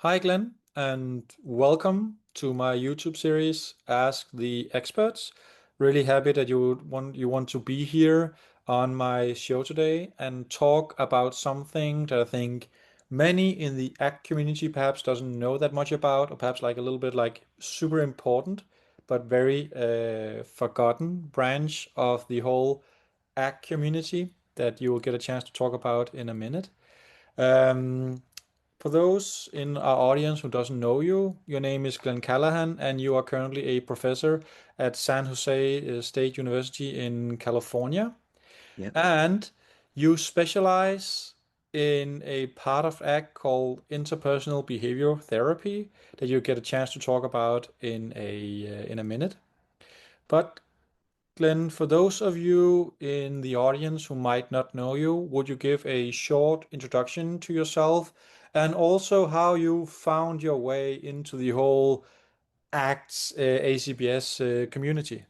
Hi, Glenn, and welcome to my YouTube series, Ask the Experts. Really happy that you want to be here on my show today and talk about something that I think many in the ACT community perhaps doesn't know that much about, or perhaps like a little bit like super important, but very forgotten branch of the whole ACT community that you will get a chance to talk about in a minute. Um, for those in our audience who doesn't know you, your name is Glenn Callaghan, and you are currently a professor at San Jose State University in California. Yep. And you specialize in a part of ACT called interpersonal behavior therapy that you get a chance to talk about in a minute. But Glenn, for those of you in the audience who might not know you, would you give a short introduction to yourself and also how you found your way into the whole ACTS ACBS community?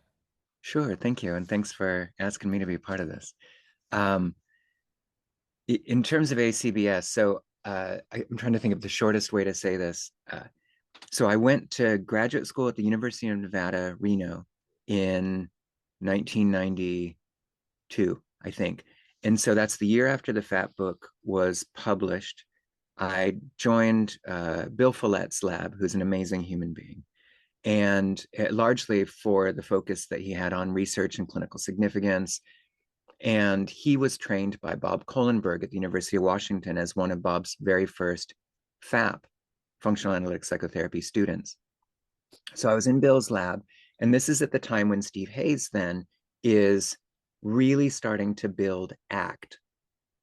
Sure. Thank you. And thanks for asking me to be part of this. Um, in terms of ACBS, I'm trying to think of the shortest way to say this. So I went to graduate school at the University of Nevada, Reno in 1992, I think. And so that's the year after the Fat Book was published. I joined Bill Follett's lab, who's an amazing human being, and largely for the focus that he had on research and clinical significance. And he was trained by Bob Kohlenberg at the University of Washington as one of Bob's very first FAP, functional analytic psychotherapy students. So I was in Bill's lab, and this is at the time when Steve Hayes then is really starting to build ACT,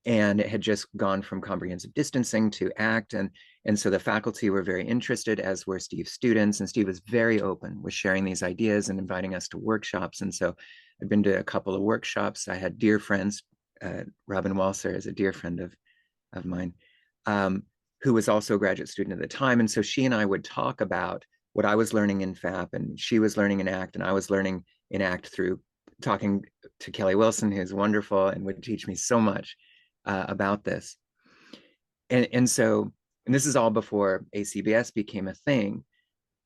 and it had just gone from comprehensive distancing to ACT, and so the faculty were very interested, as were Steve's students, and Steve was very open with sharing these ideas and inviting us to workshops. And so I'd been to a couple of workshops. I had dear friends. Robin Walser is a dear friend of mine, um, who was also a graduate student at the time, and so she and I would talk about what I was learning in FAP, and she was learning in ACT, and I was learning in ACT through talking to Kelly Wilson, who's wonderful and would teach me so much about this. And this is all before ACBS became a thing.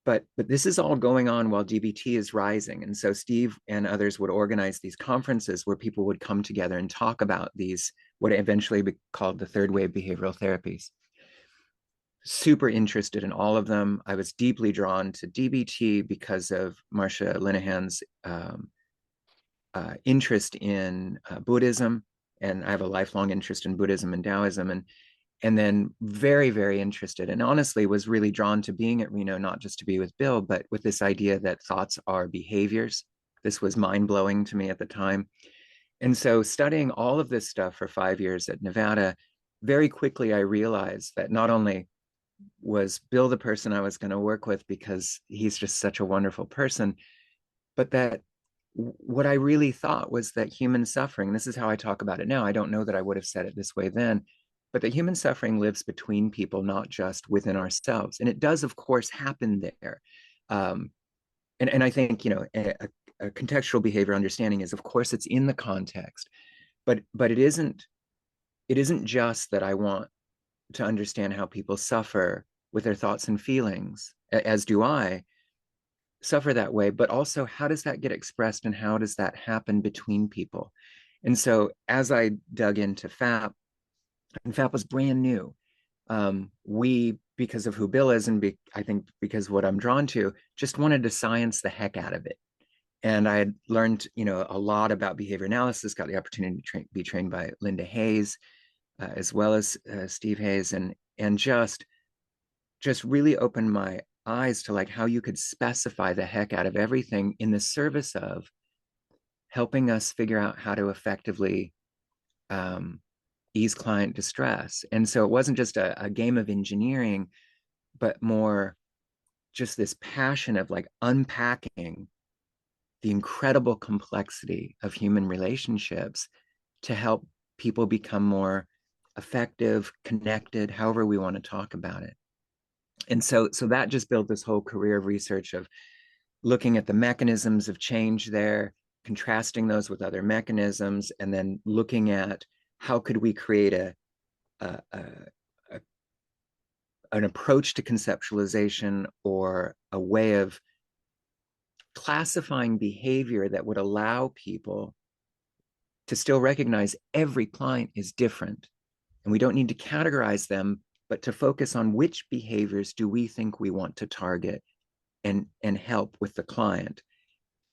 But this is all going on while DBT is rising. And so Steve and others would organize these conferences where people would come together and talk about these, what eventually be called the third wave behavioral therapies. Super interested in all of them. I was deeply drawn to DBT because of Marsha Linehan's interest in Buddhism, and I have a lifelong interest in Buddhism and Taoism, and then very, very interested, and honestly was really drawn to being at Reno, not just to be with Bill, but with this idea that thoughts are behaviors. This was mind blowing to me at the time. And so studying all of this stuff for 5 years at Nevada, very quickly I realized that not only was Bill the person I was going to work with because he's just such a wonderful person, but that what I really thought was that human suffering, and this is how I talk about it now, I don't know that I would have said it this way then, but that human suffering lives between people, not just within ourselves. And it does, of course, happen there. Um, and I think, a contextual behavior understanding is, of course, it's in the context, but it isn't just that I want to understand how people suffer with their thoughts and feelings, as do I, suffer that way, but also how does that get expressed and how does that happen between people? And so as I dug into FAP, and FAP was brand new, we, because of who Bill is, and I think because what I'm drawn to, just wanted to science the heck out of it. And I had learned, a lot about behavior analysis, got the opportunity to be trained by Linda Hayes, as well as Steve Hayes, and just really opened my eyes to like how you could specify the heck out of everything in the service of helping us figure out how to effectively um, ease client distress. And so it wasn't just a game of engineering, but more just this passion of like unpacking the incredible complexity of human relationships to help people become more effective, connected, however we want to talk about it. And so that just built this whole career of research of looking at the mechanisms of change there, contrasting those with other mechanisms, and then looking at how could we create a, a, an approach to conceptualization or a way of classifying behavior that would allow people to still recognize every client is different. And we don't need to categorize them, but to focus on which behaviors do we think we want to target and help with the client.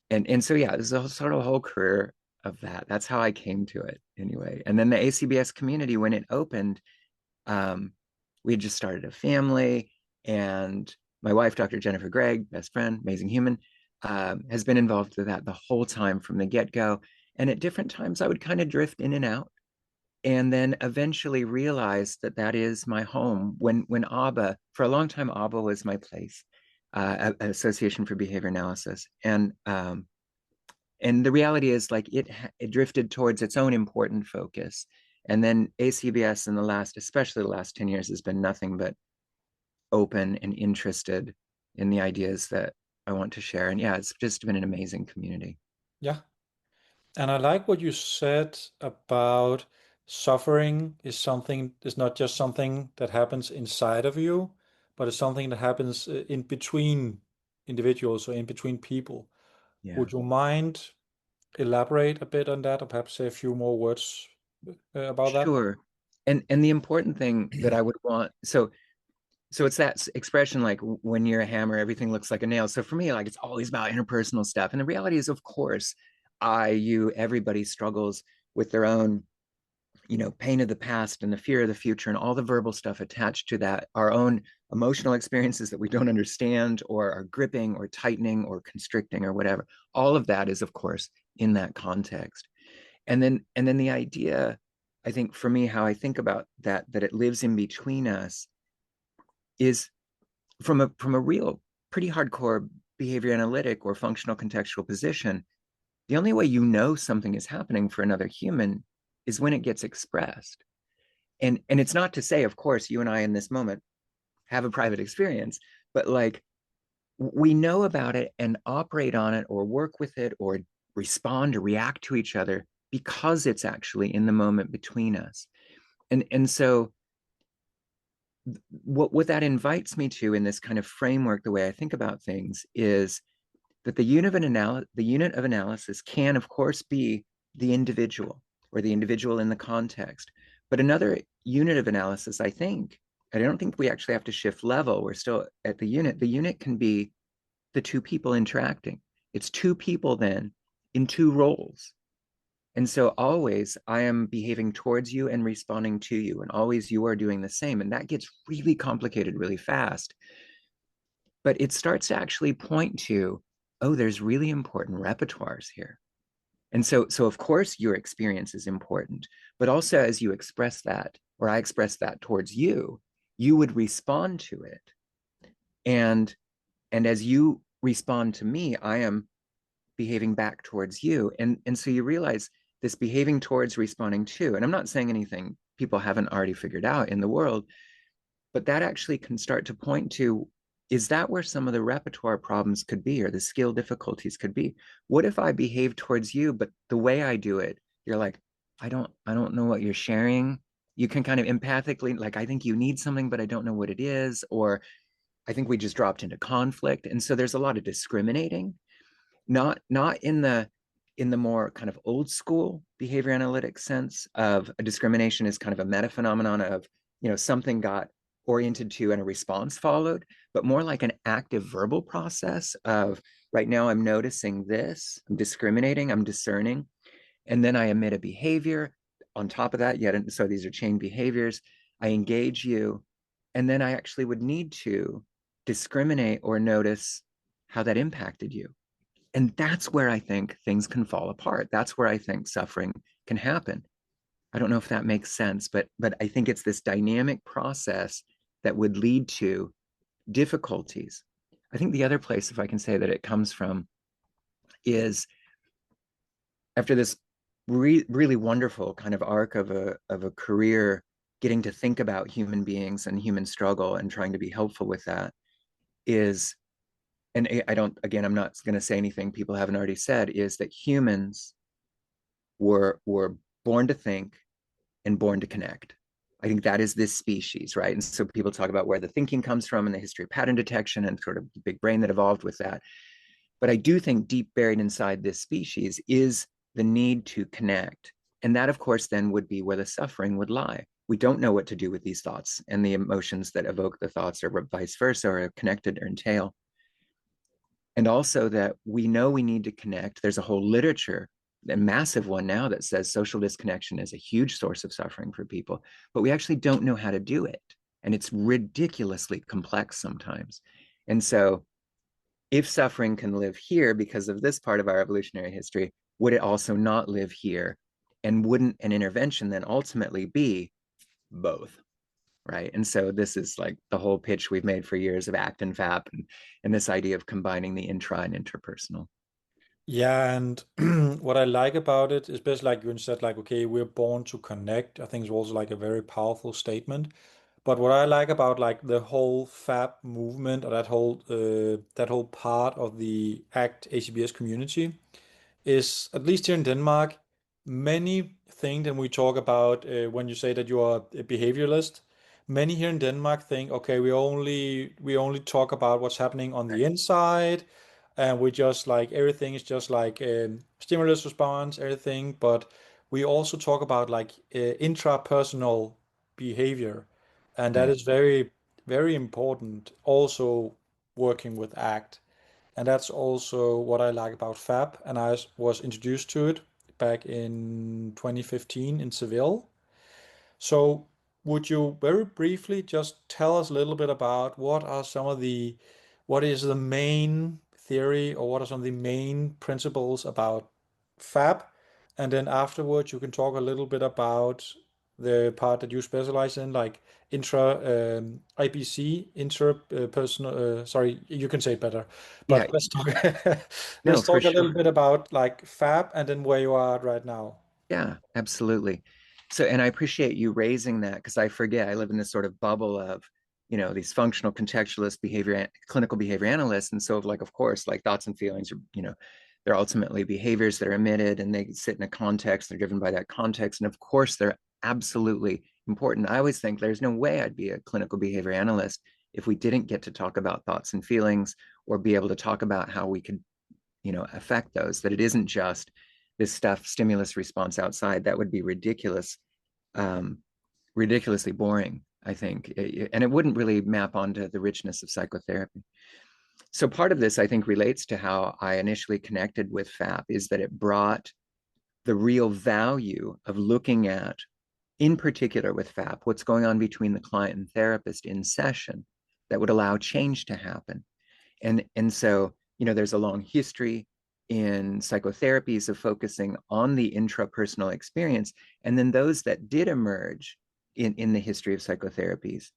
And so yeah, this is a sort of a whole career of that. That's how I came to it anyway. And then the ACBS community, when it opened, um, we had just started a family, and my wife, Dr. Jennifer Gregg, best friend, amazing human, has been involved with that the whole time from the get-go. And at different times, I would kind of drift in and out, and then eventually realize that that is my home. When ABBA, for a long time, ABBA was my place, Association for Behavior Analysis, and the reality is like it drifted towards its own important focus, and then ACBS in the last, especially the last 10 years, has been nothing but open and interested in the ideas that I want to share. And yeah, it's just been an amazing community. Yeah. And I like what you said about suffering is not just something that happens inside of you, but it's something that happens in between individuals or in between people. Yeah, Would you mind elaborate a bit on that, or perhaps say a few more words about that? sure. And the important thing that I would want, so it's that expression like when you're a hammer, everything looks like a nail. So for me, like it's always about interpersonal stuff. And the reality is, of course, everybody struggles with their own, pain of the past and the fear of the future and all the verbal stuff attached to that, our own emotional experiences that we don't understand or are gripping or tightening or constricting or whatever. All of that is, of course, in that context. And then the idea, I think for me, how I think about that it lives in between us is from a real pretty hardcore behavior analytic or functional contextual position. The only way you know something is happening for another human is when it gets expressed. And it's not to say, of course, you and I in this moment have a private experience, but like we know about it and operate on it or work with it or respond or react to each other because it's actually in the moment between us. And so what that invites me to in this kind of framework, the way I think about things, is that the unit of analysis can, of course, be the individual or the individual in the context. But another unit of analysis, I don't think we actually have to shift level. We're still at the unit. The unit can be the two people interacting. It's two people then in two roles. And so always I am behaving towards you and responding to you, and always you are doing the same. And that gets really complicated really fast. But it starts to actually point to, oh, there's really important repertoires here. And so of course your experience is important, but also as you express that, or I express that towards you, you would respond to it. And and as you respond to me, I am behaving back towards you. And so you realize this behaving towards, responding to, and I'm not saying anything people haven't already figured out in the world, but that actually can start to point to, is that where some of the repertoire problems could be, or the skill difficulties could be? What if I behave towards you, but the way I do it, you're like, I don't know what you're sharing. You can kind of empathically, like, I think you need something, but I don't know what it is, or I think we just dropped into conflict. And so there's a lot of discriminating, not in the more kind of old school behavior analytics sense of a discrimination is kind of a meta phenomenon of, something got oriented to and a response followed, but more like an active verbal process of, right now I'm noticing this, I'm discriminating, I'm discerning, and then I emit a behavior on top of that. Yet, so these are chain behaviors. I engage you, and then I actually would need to discriminate or notice how that impacted you. And that's where I think things can fall apart. That's where I think suffering can happen. I don't know if that makes sense, but I think it's this dynamic process that would lead to difficulties. I think the other place, if I can say that it comes from, is after this really wonderful kind of arc of a career, getting to think about human beings and human struggle and trying to be helpful with that is, and I don't, again, I'm not going to say anything people haven't already said, is that humans were born to think and born to connect. I think that is this species, right? And so people talk about where the thinking comes from and the history of pattern detection and sort of the big brain that evolved with that. But I do think deep buried inside this species is the need to connect. And that, of course, then would be where the suffering would lie. We don't know what to do with these thoughts and the emotions that evoke the thoughts, or vice versa, or are connected or entail. And also that we know we need to connect. There's a whole literature, a massive one now, that says social disconnection is a huge source of suffering for people, but we actually don't know how to do it. And it's ridiculously complex sometimes. And so if suffering can live here because of this part of our evolutionary history, would it also not live here? And wouldn't an intervention then ultimately be both? Right. And so this is like the whole pitch we've made for years of ACT and FAP, and this idea of combining the intra and interpersonal. Yeah, and what I like about it, especially like you said, like, okay, we're born to connect. I think it's also like a very powerful statement. But what I like about like the whole Fab movement, or that whole part of the ACT ACBS community, is, at least here in Denmark, many think that we talk about when you say that you are a behavioralist. Many here in Denmark think, okay, we only talk about what's happening on the inside, and we just like everything is just like stimulus response, everything. But we also talk about like intrapersonal behavior, and that Right. is very, very important. Also working with ACT. And that's also what I like about Fab. And I was introduced to it back in 2015 in Seville. So, would you very briefly just tell us a little bit about what is the main theory, or what are some of the main principles about Fab? And then afterwards, you can talk a little bit about the part that you specialize in, like IBC, interpersonal. Sorry, you can say it better, Yeah. but let's talk. No, Let's for talk a little sure. bit about like Fab, and then where you are at right now. Yeah, absolutely. So, and I appreciate you raising that because I forget I live in this sort of bubble of, these functional contextualist clinical behavior analysts. And so, like, of course, like thoughts and feelings are, they're ultimately behaviors that are emitted and they sit in a context, they're driven by that context. And of course, they're absolutely important. I always think there's no way I'd be a clinical behavior analyst if we didn't get to talk about thoughts and feelings, or be able to talk about how we could affect those, that it isn't just this stuff stimulus response outside. That would be ridiculous, um, ridiculously boring, I think, and it wouldn't really map onto the richness of psychotherapy. So part of this, I think, relates to how I initially connected with FAP, is that it brought the real value of looking at, in particular with FAP, what's going on between the client and therapist in session that would allow change to happen. And so, there's a long history in psychotherapies of focusing on the intrapersonal experience. And then those that did emerge in the history of psychotherapies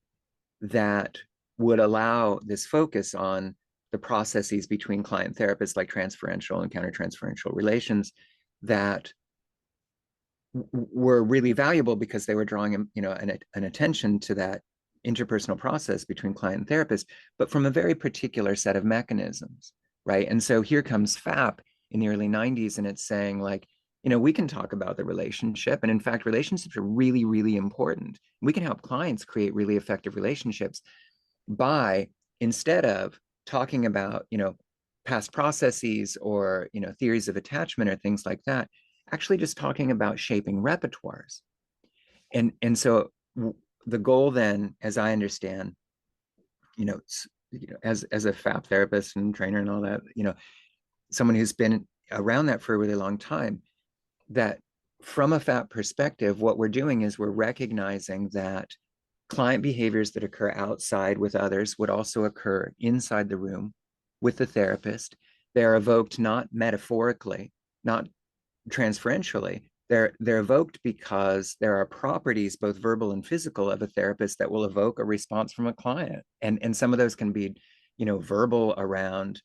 that would allow this focus on the processes between client therapists, like transferential and countertransferential relations, that were really valuable because they were drawing an attention to that interpersonal process between client and therapist, but from a very particular set of mechanisms, right? And so here comes FAP in the early 90s, and it's saying, like, we can talk about the relationship, and in fact relationships are really, really important. We can help clients create really effective relationships by, instead of talking about past processes, or theories of attachment or things like that, actually just talking about shaping repertoires. And so the goal then, as I understand, as a FAP therapist and trainer and all that, someone who's been around that for a really long time, that from a FAP perspective, what we're doing is we're recognizing that client behaviors that occur outside with others would also occur inside the room with the therapist. They're evoked not metaphorically, not transferentially. They're evoked because there are properties, both verbal and physical, of a therapist that will evoke a response from a client. And some of those can be, verbal around,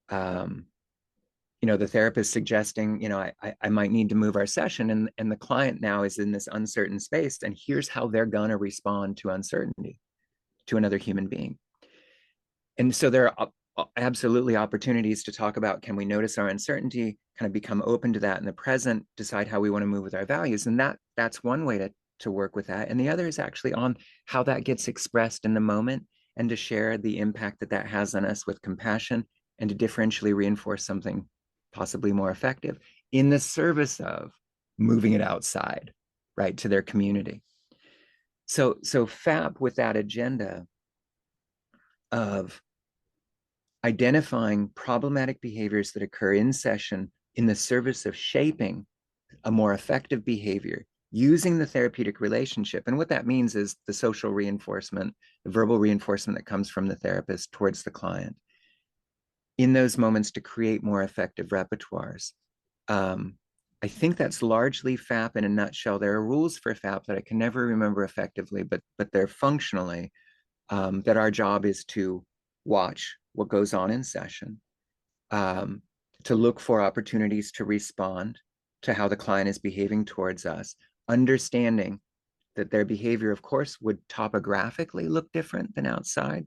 um, the therapist suggesting, I might need to move our session, and the client now is in this uncertain space, and here's how they're gonna respond to uncertainty to another human being. And so there are absolutely opportunities to talk about, can we notice our uncertainty, kind of become open to that in the present, decide how we want to move with our values. And that's one way to work with that. And the other is actually on how that gets expressed in the moment and to share the impact that that has on us with compassion and to differentially reinforce something possibly more effective in the service of moving it outside, right, to their community. So FAP with that agenda of identifying problematic behaviors that occur in session in the service of shaping a more effective behavior using the therapeutic relationship. And what that means is the social reinforcement, the verbal reinforcement that comes from the therapist towards the client in those moments to create more effective repertoires. Um, I think that's largely FAP in a nutshell. There are rules for FAP that I can never remember effectively, but they're functionally that our job is to watch what goes on in session, um, to look for opportunities to respond to how the client is behaving towards us, understanding that their behavior, of course, would topographically look different than outside,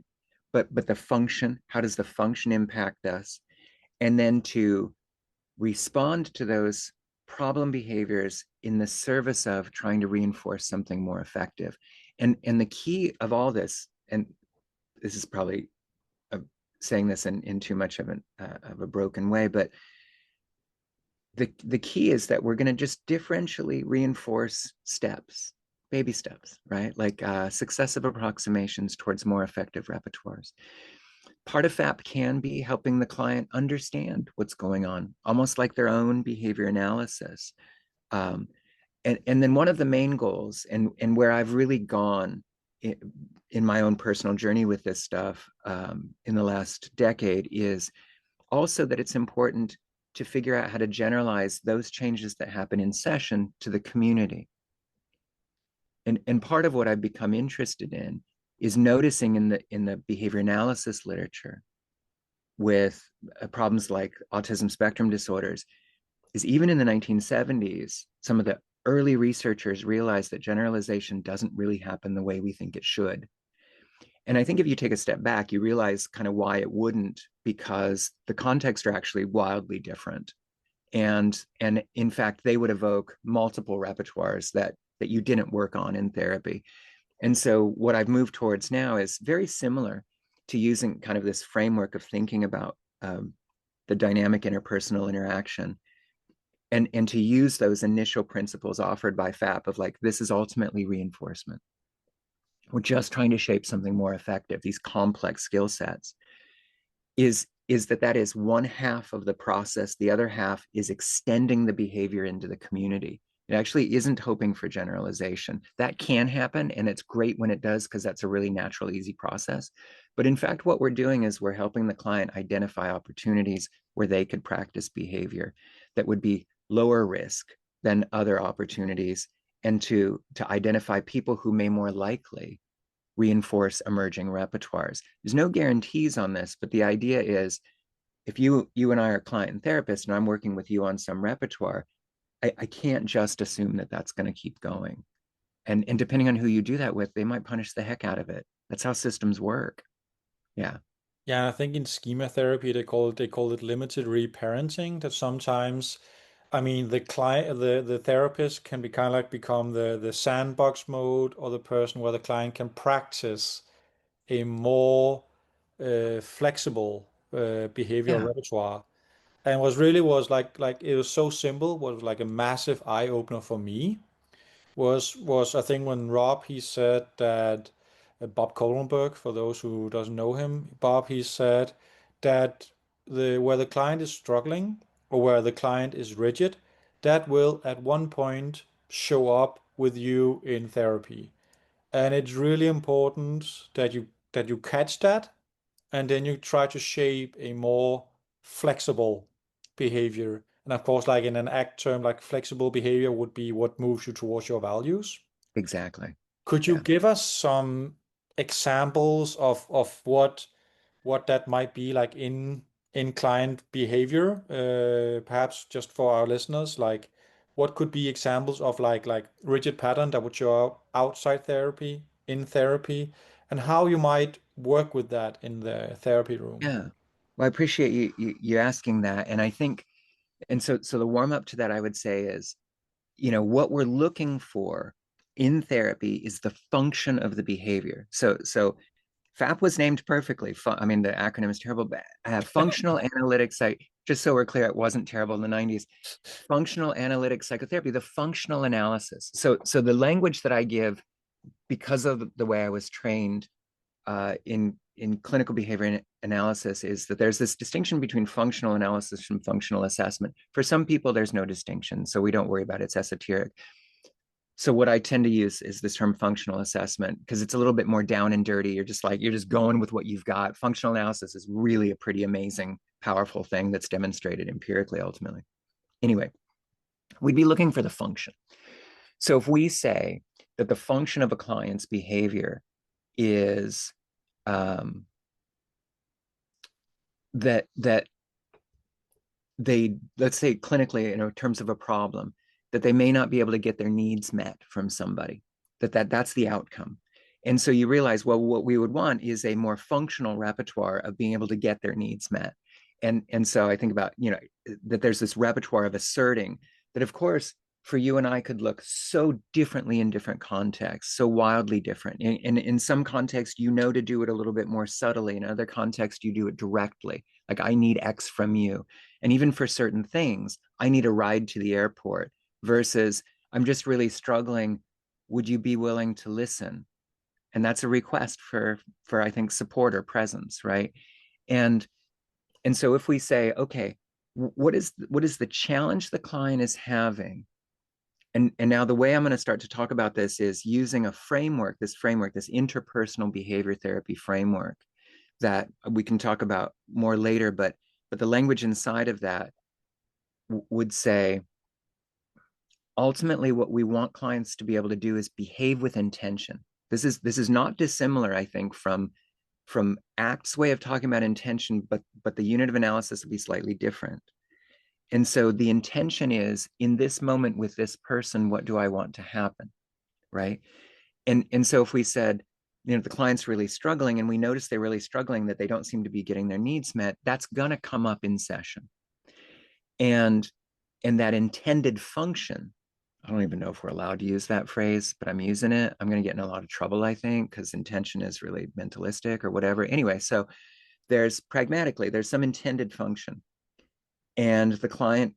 but the function, how does the function impact us? And then to respond to those problem behaviors in the service of trying to reinforce something more effective. And the key of all this, and this is probably saying this in too much of a broken way, but the key is that we're going to just differentially reinforce steps, baby steps, right? Like successive approximations towards more effective repertoires. Part of FAP can be helping the client understand what's going on, almost like their own behavior analysis. Um, and then one of the main goals, and where I've really gone in my own personal journey with this stuff in the last decade, is also that it's important to figure out how to generalize those changes that happen in session to the community. And part of what I've become interested in is noticing in the behavior analysis literature with problems like autism spectrum disorders is even in the 1970s, some of the early researchers realized that generalization doesn't really happen the way we think it should. And I think if you take a step back, you realize kind of why it wouldn't, because the contexts are actually wildly different. And in fact, they would evoke multiple repertoires that you didn't work on in therapy. And so what I've moved towards now is very similar to using kind of this framework of thinking about the dynamic interpersonal interaction and to use those initial principles offered by FAP of like, this is ultimately reinforcement. We're just trying to shape something more effective, these complex skill sets, is that is one half of the process. The other half is extending the behavior into the community. It actually isn't hoping for generalization. That can happen, and it's great when it does because that's a really natural, easy process. But in fact, what we're doing is we're helping the client identify opportunities where they could practice behavior that would be lower risk than other opportunities, and to identify people who may more likely reinforce emerging repertoires. There's no guarantees on this, but the idea is if you and I are client and therapist and I'm working with you on some repertoire, I can't just assume that that's going to keep going. And depending on who you do that with, they might punish the heck out of it. That's how systems work. Yeah. Yeah, I think in schema therapy they call it limited reparenting. That sometimes, I mean, the client, the therapist can be kind of like become the sandbox mode, or the person where the client can practice a more flexible behavioral Yeah. repertoire. And was really was like it was so simple, was like a massive eye opener for me. Was I think when Rob he said that Bob Kohlenberg, for those who doesn't know him, Bob he said that the where the client is struggling or where the client is rigid, that will at one point show up with you in therapy. And it's really important that you catch that, and then you try to shape a more flexible behavior. And of course, like in an ACT term, like flexible behavior would be what moves you towards your values. Exactly. Could you Yeah. give us some examples of what that might be like in client behavior? Perhaps just for our listeners, like what could be examples of like rigid pattern that would show up outside therapy, in therapy, and how you might work with that in the therapy room? Yeah. Well, I appreciate you asking that. And I think, and so the warm up to that I would say is, what we're looking for in therapy is the function of the behavior. So FAP was named perfectly. I mean, the acronym is terrible, but functional analytics. Just so we're clear, it wasn't terrible in the 90s. Functional analytic psychotherapy, the functional analysis. So the language that I give, because of the way I was trained in clinical behavior analysis, is that there's this distinction between functional analysis and functional assessment. For some people, there's no distinction, so we don't worry about it. It's esoteric. So what I tend to use is this term functional assessment because it's a little bit more down and dirty. You're just going with what you've got. Functional analysis is really a pretty amazing, powerful thing that's demonstrated empirically ultimately. Anyway, we'd be looking for the function. So if we say that the function of a client's behavior is that they, let's say clinically, in terms of a problem, that they may not be able to get their needs met from somebody, that's the outcome. And so you realize, well, what we would want is a more functional repertoire of being able to get their needs met. And so I think about, that there's this repertoire of asserting that, of course, for you and I could look so differently in different contexts, so wildly different. In some contexts, to do it a little bit more subtly. In other contexts, you do it directly. Like, I need X from you. And even for certain things, I need a ride to the airport versus I'm just really struggling. Would you be willing to listen? And that's a request for I think, support or presence, right? And so if we say, okay, what is the challenge the client is having? And now the way I'm going to start to talk about this is using a framework, this interpersonal behavior therapy framework that we can talk about more later, but the language inside of that would say, ultimately, what we want clients to be able to do is behave with intention. This is not dissimilar, I think, from ACT's way of talking about intention, but the unit of analysis will be slightly different. And so the intention is, in this moment with this person, what do I want to happen, right? And so if we said, the client's really struggling, and we notice they're really struggling, that they don't seem to be getting their needs met, that's going to come up in session. And that intended function, I don't even know if we're allowed to use that phrase, but I'm using it. I'm going to get in a lot of trouble, I think, because intention is really mentalistic or whatever. Anyway, so there's some intended function, and the client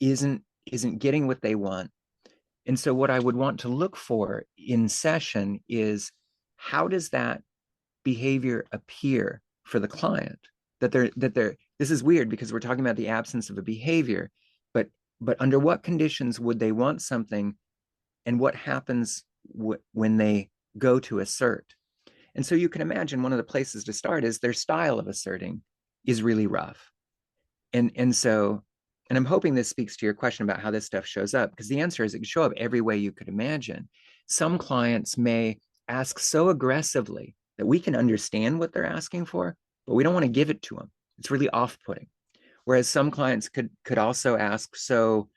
isn't getting what they want. And so what I would want to look for in session is, how does that behavior appear for the client? This is weird because we're talking about the absence of a behavior, but under what conditions would they want something, and what happens when they go to assert? And so you can imagine one of the places to start is their style of asserting is really rough. And so, and I'm hoping this speaks to your question about how this stuff shows up, because the answer is it can show up every way you could imagine. Some clients may ask so aggressively that we can understand what they're asking for, but we don't want to give it to them. It's really off-putting. Whereas some clients could also ask so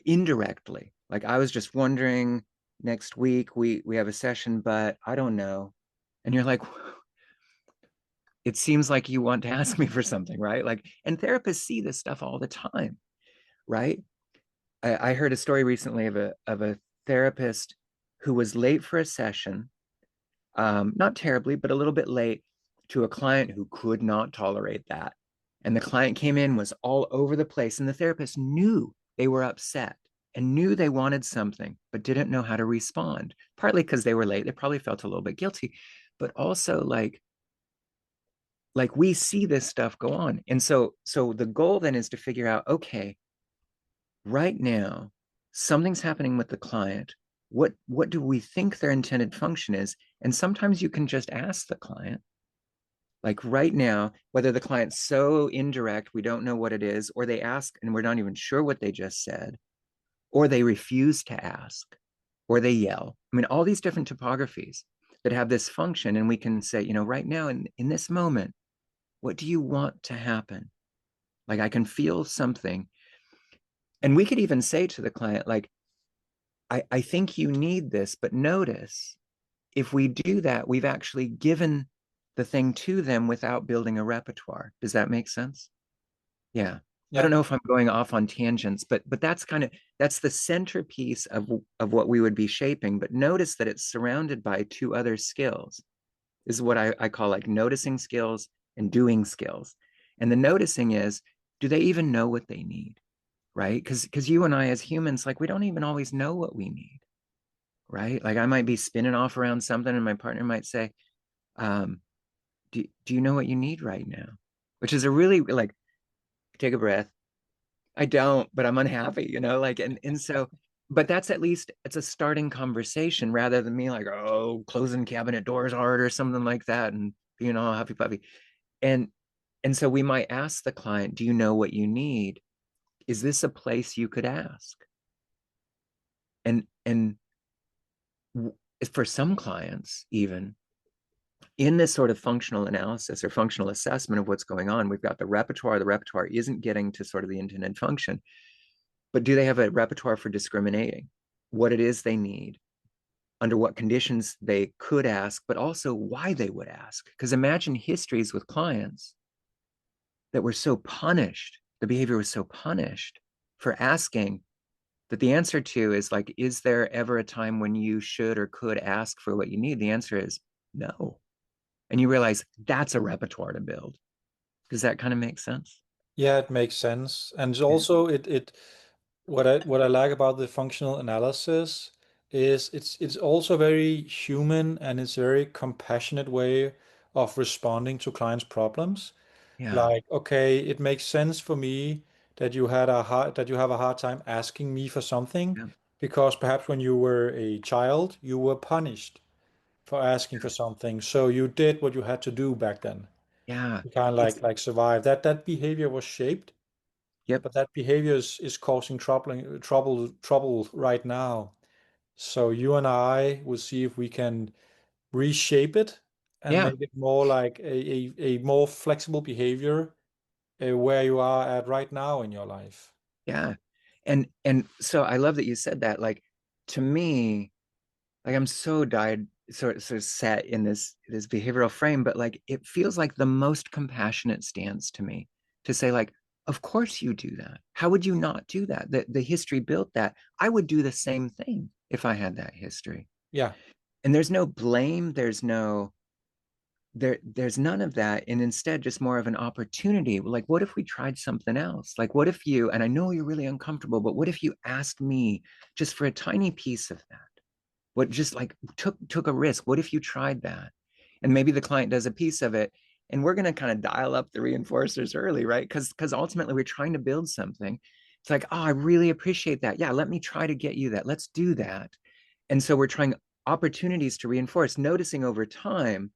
indirectly, like, I was just wondering, next week we have a session, but I don't know. And you're like, it seems like you want to ask me for something, right? Like, and therapists see this stuff all the time, right? I heard a story recently of a therapist who was late for a session, not terribly, but a little bit late, to a client who could not tolerate that. And the client came in, was all over the place, and the therapist knew they were upset and knew they wanted something, but didn't know how to respond. Partly because they were late, they probably felt a little bit guilty, but also like we see this stuff go on. And so the goal then is to figure out, okay, right now, something's happening with the client. What do we think their intended function is? And sometimes you can just ask the client, like, right now, whether the client's so indirect, we don't know what it is, or they ask and we're not even sure what they just said, or they refuse to ask, or they yell. I mean, all these different topographies that have this function. And we can say, right now, in this moment, what do you want to happen? Like, I can feel something. And we could even say to the client, like, I think you need this, but notice, if we do that, we've actually given the thing to them without building a repertoire. Does that make sense? Yeah. I don't Yeah. know if I'm going off on tangents, but that's the centerpiece of what we would be shaping. But notice that it's surrounded by two other skills. This is what I call like noticing skills and doing skills. And the noticing is, do they even know what they need? Right? Because you and I as humans, like we don't even always know what we need, right? Like I might be spinning off around something and my partner might say, um, do you know what you need right now? Which is a really like, take a breath. I don't, but I'm unhappy, like, and so, but that's at least it's a starting conversation rather than me like, oh, closing cabinet doors hard or something like that and being all happy puppy. And and so we might ask the client, do you know what you need? Is this a place you could ask? And for some clients, even in this sort of functional analysis or functional assessment of what's going on, we've got the repertoire. The repertoire isn't getting to sort of the intended function, but do they have a repertoire for discriminating what it is they need, under what conditions they could ask, but also why they would ask? Because imagine histories with clients that were so punished, the behavior was so punished for asking, that the answer to is like, is there ever a time when you should or could ask for what you need? The answer is no. And you realize that's a repertoire to build. Does that kind of make sense? Yeah, it makes sense. And Yeah. also it what I like about the functional analysis is it's also very human and it's a very compassionate way of responding to clients' problems. Yeah. Like, okay, it makes sense for me that you have a hard time asking me for something Yeah. because perhaps when you were a child, you were punished for asking for something. So you did what you had to do back then. Yeah. You can't It's, like survive. That behavior was shaped, yep. but that behavior is causing trouble right now. So you and I will see if we can reshape it and Yeah. make it more like a more flexible behavior where you are at right now in your life. Yeah. And so I love that you said that. Like, to me, like I'm so died sort of set in this behavioral frame, but like it feels like the most compassionate stance to me to say, like, of course you do that. How would you not do that? The history built that. I would do the same thing if I had that history. Yeah, And there's no blame, there's none of that, and instead just more of an opportunity. Like, what if we tried something else? Like, what if you, and I know you're really uncomfortable, but what if you asked me just for a tiny piece of that? What, just like took a risk? What if you tried that? And maybe the client does a piece of it, and we're going to kind of dial up the reinforcers early, right? Because ultimately we're trying to build something. It's like, oh, I really appreciate that. Yeah, let me try to get you that. Let's do that. And so we're trying opportunities to reinforce, noticing over time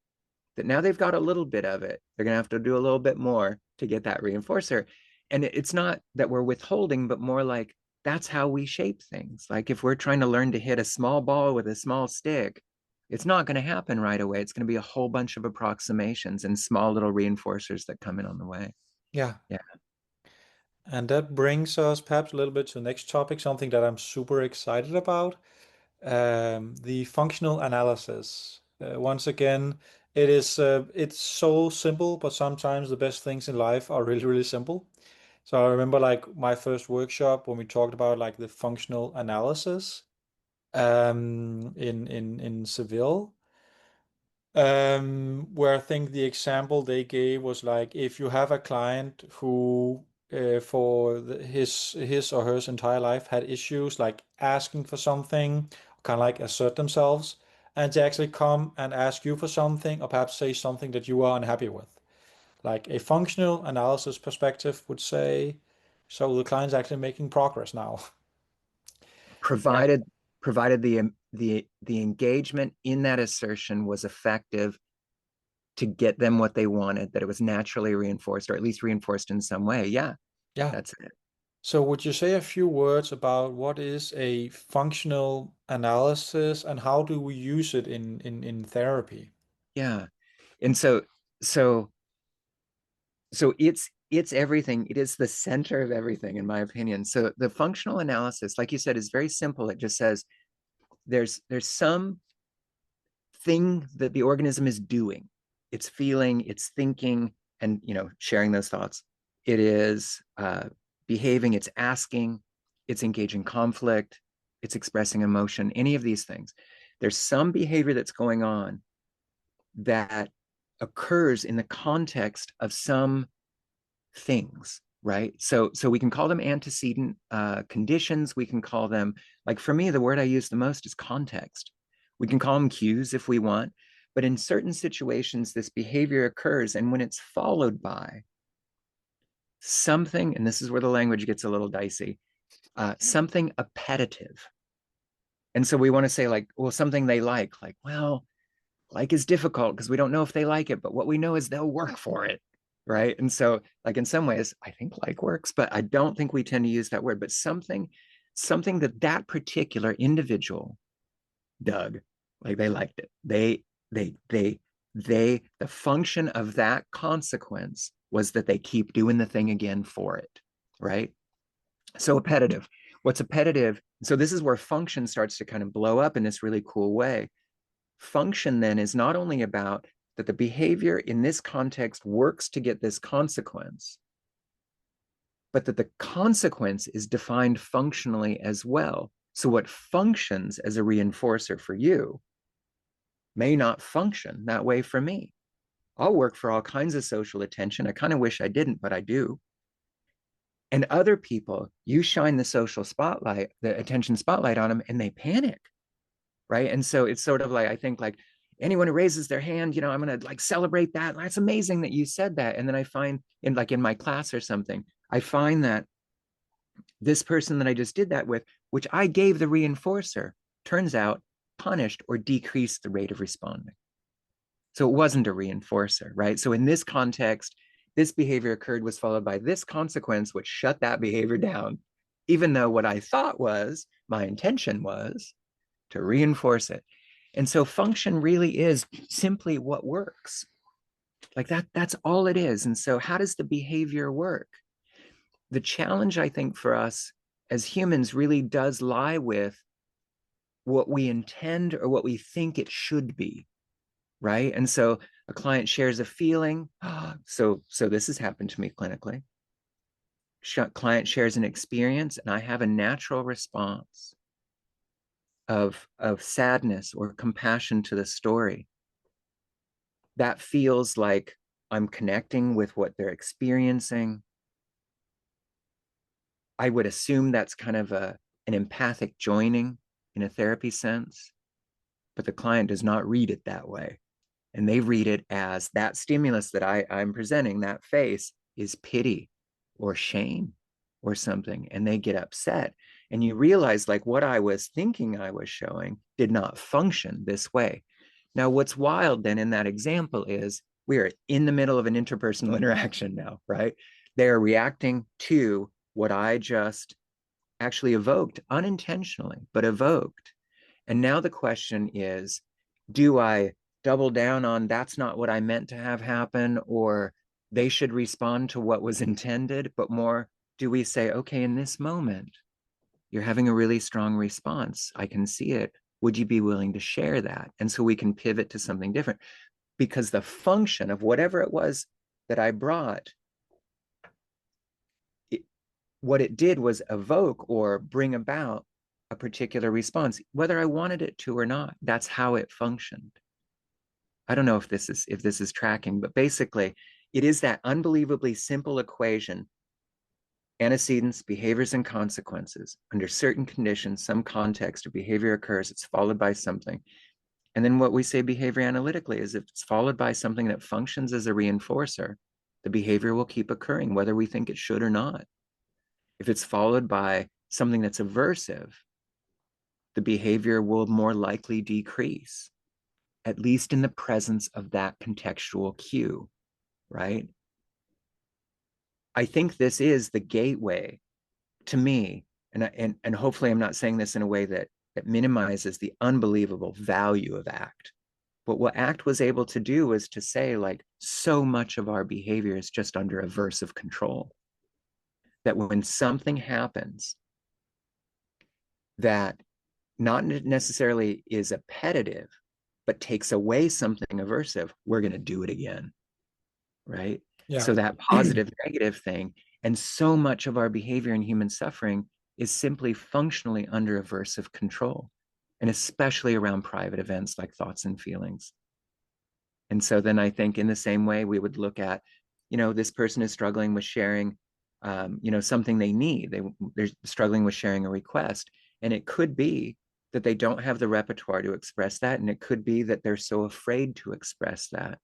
that now they've got a little bit of it. They're going to have to do a little bit more to get that reinforcer. And it's not that we're withholding, but more like that's how we shape things. Like if we're trying to learn to hit a small ball with a small stick, it's not going to happen right away. It's going to be a whole bunch of approximations and small little reinforcers that come in on the way. yeah. Yeah. And that brings us perhaps a little bit to the next topic, something that I'm super excited about, the functional analysis. Once again, it's so simple, but sometimes the best things in life are really, really simple. So I remember like my first workshop when we talked about like the functional analysis in Seville. Where I think the example they gave was like if you have a client who for his or her entire life had issues like asking for something, kind of like assert themselves, and to actually come and ask you for something or perhaps say something that you are unhappy with. Like a functional analysis perspective would say, so the client's actually making progress now. Yeah. Provided provided the engagement in that assertion was effective to get them what they wanted, that it was naturally reinforced or at least reinforced in some way. Yeah, Yeah. that's it. So would you say a few words about what is a functional analysis and how do we use it in therapy? Yeah. And so so it's everything. It is the center of everything, in my opinion. So the functional analysis, like you said, is very simple. It just says there's some thing that the organism is doing. It's feeling, it's thinking, and sharing those thoughts. It is behaving, it's asking, it's engaging conflict, it's expressing emotion, any of these things. There's some behavior that's going on that occurs in the context of some things, right? So we can call them antecedent conditions. We can call them, like for me, the word I use the most is context. We can call them cues if we want, but in certain situations, this behavior occurs, and when it's followed by something, and this is where the language gets a little dicey, something appetitive. And so we want to say, like, well, something they like, well, like is difficult because we don't know if they like it, but what we know is they'll work for it. Right. And so, like, in some ways, I think like works, but I don't think we tend to use that word, but something that particular individual, Doug, like they liked it. The function of that consequence was that they keep doing the thing again for it. Right. So appetitive. What's appetitive? So this is where function starts to kind of blow up in this really cool way. Function then is not only about that the behavior in this context works to get this consequence, but that the consequence is defined functionally as well. So what functions as a reinforcer for you may not function that way for me. I'll work for all kinds of social attention. I kind of wish I didn't, but I do. And other people, you shine the social spotlight, the attention spotlight on them, and they panic, right? And so it's sort of like, I think like anyone who raises their hand, I'm going to like celebrate that. That's amazing that you said that. And then I find in my class or something, I find that this person that I just did that with, which I gave the reinforcer, turns out punished or decreased the rate of responding. So it wasn't a reinforcer, right? So in this context, this behavior occurred, was followed by this consequence, which shut that behavior down, even though what I thought was my intention was to reinforce it. And so function really is simply what works. Like that's all it is. And so how does the behavior work? The challenge, I think, for us as humans really does lie with what we intend or what we think it should be, right? And so a client shares a feeling. So this has happened to me clinically. Client shares an experience, and I have a natural response of sadness or compassion to the story. That feels like I'm connecting with what they're experiencing. I would assume that's kind of an empathic joining in a therapy sense, but the client does not read it that way. And they read it as that stimulus that I'm presenting, that face, is pity or shame or something. And they get upset. And you realize, like, what I was thinking I was showing did not function this way. Now, what's wild then in that example is we are in the middle of an interpersonal interaction now, right? They're reacting to what I just actually evoked unintentionally, but evoked. And now the question is, do I double down on that's not what I meant to have happen, or they should respond to what was intended, but more, do we say, okay, in this moment, you're having a really strong response. I can see it. Would you be willing to share that? And so we can pivot to something different because the function of whatever it was that I brought, what it did was evoke or bring about a particular response, whether I wanted it to or not. That's how it functioned. I don't know if this is tracking, but basically it is that unbelievably simple equation: antecedents, behaviors, and consequences. Under certain conditions, some context or behavior occurs, it's followed by something. And then what we say behavior analytically is if it's followed by something that functions as a reinforcer, the behavior will keep occurring, whether we think it should or not. If it's followed by something that's aversive, the behavior will more likely decrease, at least in the presence of that contextual cue, right? I think this is the gateway to me, and hopefully I'm not saying this in a way that minimizes the unbelievable value of ACT. But what ACT was able to do was to say, like, so much of our behavior is just under aversive control. That when something happens that not necessarily is appetitive, but takes away something aversive, we're going to do it again, right? Yeah. So that positive negative thing And so much of our behavior and human suffering is simply functionally under aversive control, and especially around private events like thoughts and feelings. And so then I think in the same way, we would look at, this person is struggling with sharing, something they need. They're struggling with sharing a request. And it could be that they don't have the repertoire to express that. And it could be that they're so afraid to express that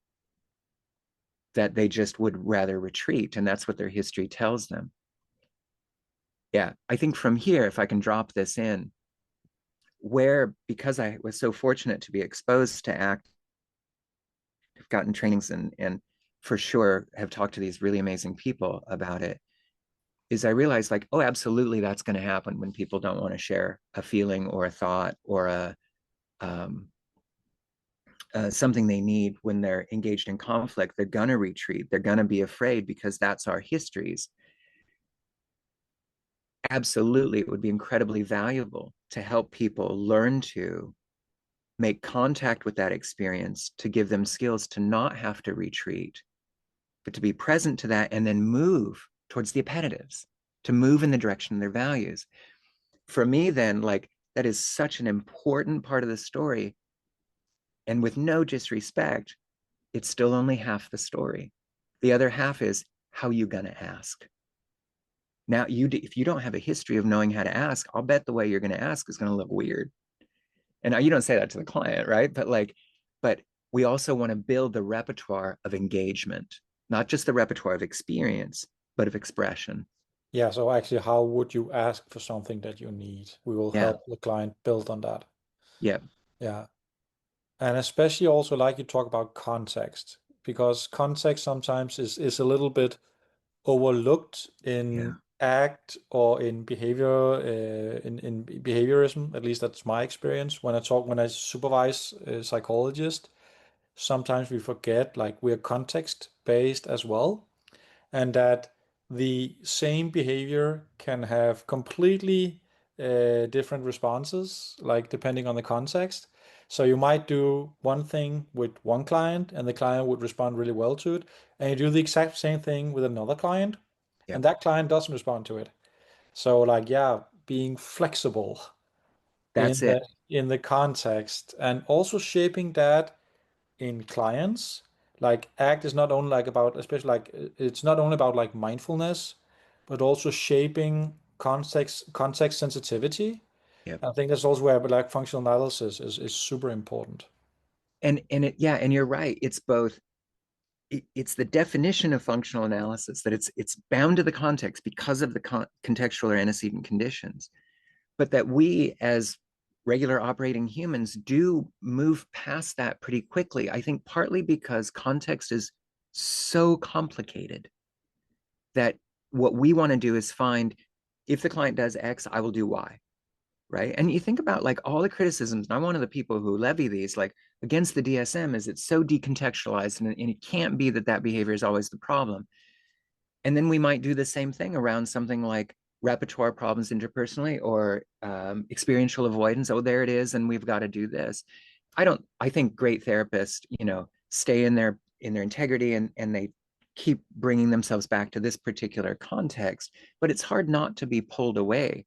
they just would rather retreat. And that's what their history tells them. Yeah. I think from here, if I can drop this in, because I was so fortunate to be exposed to ACT, I've gotten trainings and for sure have talked to these really amazing people about it, is I realized like, oh, absolutely, that's going to happen when people don't want to share a feeling or a thought or um, something they need when they're engaged in conflict. They're going to retreat. They're going to be afraid because that's our histories. Absolutely, it would be incredibly valuable to help people learn to make contact with that experience, to give them skills to not have to retreat, but to be present to that and then move towards the appetives, to move in the direction of their values. For me, then, like, that is such an important part of the story. And with no disrespect, it's still only half the story. The other half is how you gonna ask. Now, if you don't have a history of knowing how to ask, I'll bet the way you're gonna ask is gonna look weird. And you don't say that to the client, right? But we also want to build the repertoire of engagement, not just the repertoire of experience, but of expression. Yeah, so actually, how would you ask for something that you need? We will Yeah, help the client build on that. yeah, Yeah. And especially also like you talk about context, because context sometimes is a little bit overlooked yeah, in ACT or in behavior in behaviorism. At least that's my experience when I supervise psychologists. Sometimes we forget like we're context based as well, and that the same behavior can have completely different responses, like depending on the context. So you might do one thing with one client, and the client would respond really well to it, and you do the exact same thing with another client, yeah. and that client doesn't respond to it. So like, yeah, being flexible That's in the it. context and also shaping that in clients. Like ACT is not only like about, especially like it's not only about like mindfulness, but also shaping context sensitivity. Yeah. I think that's also where but like functional analysis is super important. And you're right. It's both. It's the definition of functional analysis that it's bound to the context because of the contextual or antecedent conditions, but that we as regular operating humans do move past that pretty quickly. I think partly because context is so complicated that what we want to do is find, if the client does X, I will do Y, right? And you think about like all the criticisms, and I'm one of the people who levy these like against the DSM, is it's so decontextualized, and it can't be that that behavior is always the problem. And then we might do the same thing around something like repertoire problems interpersonally or experiential avoidance. Oh, there it is, and we've got to do this. I think great therapists, stay in their integrity, and they keep bringing themselves back to this particular context, but it's hard not to be pulled away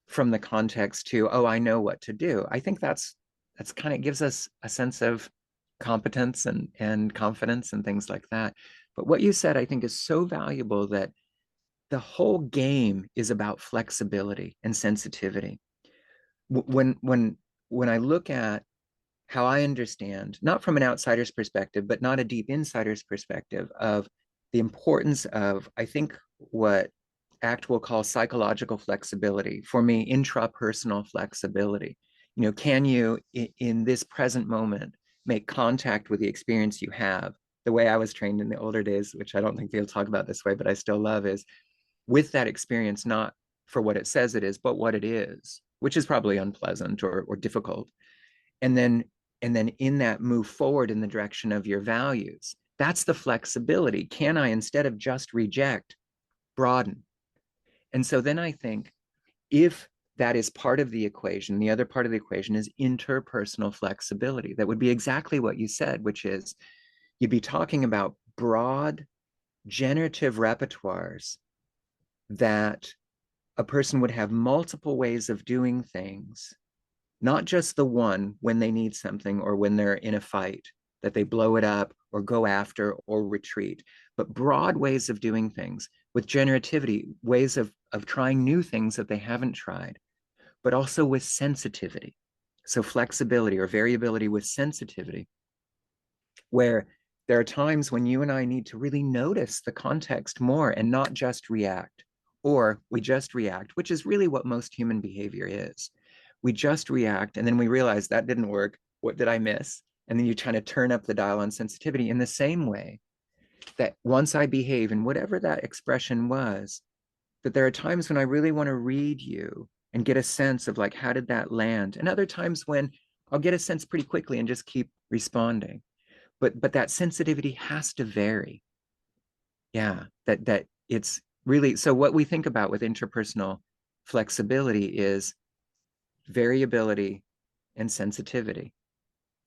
from the context to, oh, I know what to do. I think that's kind of gives us a sense of competence and confidence and things like that. But what you said, I think, is so valuable, that the whole game is about flexibility and sensitivity. When I look at how I understand, not from an outsider's perspective, but not a deep insider's perspective, of the importance of, I think, what ACT will call psychological flexibility. For me, intrapersonal flexibility. Can you, in this present moment, make contact with the experience you have? The way I was trained in the older days, which I don't think they'll talk about this way, but I still love, is with that experience, not for what it says it is, but what it is, which is probably unpleasant or difficult. And then in that, move forward in the direction of your values. That's the flexibility. Can I, instead of just reject, broaden? And so then I think, if that is part of the equation, the other part of the equation is interpersonal flexibility. That would be exactly what you said, which is you'd be talking about broad generative repertoires that a person would have multiple ways of doing things, not just the one when they need something or when they're in a fight, that they blow it up or go after or retreat, but broad ways of doing things with generativity, ways of trying new things that they haven't tried, but also with sensitivity. So, flexibility or variability with sensitivity, where there are times when you and I need to really notice the context more and not just react. Or we just react, which is really what most human behavior is. We just react and then we realize that didn't work. What did I miss? And then you try to turn up the dial on sensitivity in the same way that once I behave in whatever that expression was, that there are times when I really want to read you and get a sense of like, how did that land? And other times when I'll get a sense pretty quickly and just keep responding. But that sensitivity has to vary. Yeah, that it's really, so what we think about with interpersonal flexibility is variability and sensitivity,